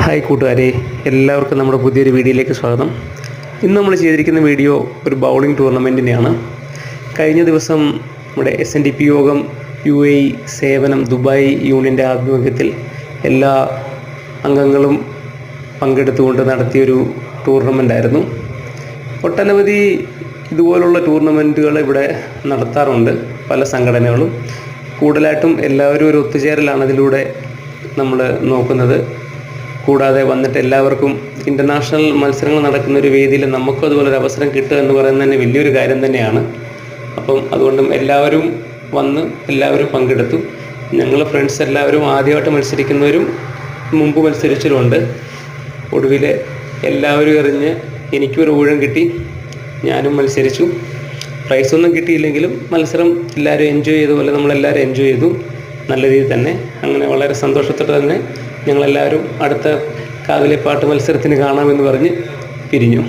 Hi കൂട്ടുകാരെ, എല്ലാവർക്കും നമ്മുടെ പുതിയൊരു വീഡിയോയിലേക്ക് സ്വാഗതം. ഇന്ന് നമ്മൾ ചെയ്തിരിക്കുന്ന വീഡിയോ ഒരു ബൗളിംഗ് ടൂർണമെൻറ്റിനെയാണ്. കഴിഞ്ഞ ദിവസം നമ്മുടെ SNDP യോഗം UAE സേവനം ദുബായ് യൂണിയൻ്റെ ആഭിമുഖ്യത്തിൽ എല്ലാ അംഗങ്ങളും പങ്കെടുത്തുകൊണ്ട് നടത്തിയൊരു ടൂർണമെൻ്റായിരുന്നു. ഒട്ടനവധി ഇതുപോലുള്ള ടൂർണമെൻറ്റുകൾ ഇവിടെ നടത്താറുണ്ട് പല സംഘടനകളും. കൂടുതലായിട്ടും എല്ലാവരും ഒരു ഒത്തുചേരലാണ് അതിലൂടെ നമ്മൾ നോക്കുന്നത്. കൂടാതെ വന്നിട്ട് എല്ലാവർക്കും ഇൻ്റർനാഷണൽ മത്സരങ്ങൾ നടക്കുന്ന ഒരു വേദിയിൽ നമുക്കും അതുപോലൊരു അവസരം കിട്ടുക എന്ന് പറയുന്നത് തന്നെ വലിയൊരു കാര്യം തന്നെയാണ്. അപ്പം അതുകൊണ്ടും എല്ലാവരും വന്ന് എല്ലാവരും പങ്കെടുത്തു. ഞങ്ങൾ ഫ്രണ്ട്സ് എല്ലാവരും ആദ്യമായിട്ട് മത്സരിക്കുന്നവരും മുമ്പ് മത്സരിച്ചവരുണ്ട്. ഒടുവിൽ എല്ലാവരും എറിഞ്ഞ് എനിക്കൊരു ഊഴം കിട്ടി. ഞാനും മത്സരിച്ചു. പ്രൈസൊന്നും കിട്ടിയില്ലെങ്കിലും മത്സരം എല്ലാവരും എൻജോയ് ചെയ്ത പോലെ നമ്മളെല്ലാവരും എൻജോയ് ചെയ്തു നല്ല രീതിയിൽ തന്നെ. അങ്ങനെ വളരെ സന്തോഷത്തോടെ തന്നെ ഞങ്ങളെല്ലാവരും അടുത്ത കാവിലെ പാട്ട് മത്സരത്തിന് കാണാമെന്ന് പറഞ്ഞ് പിരിഞ്ഞു.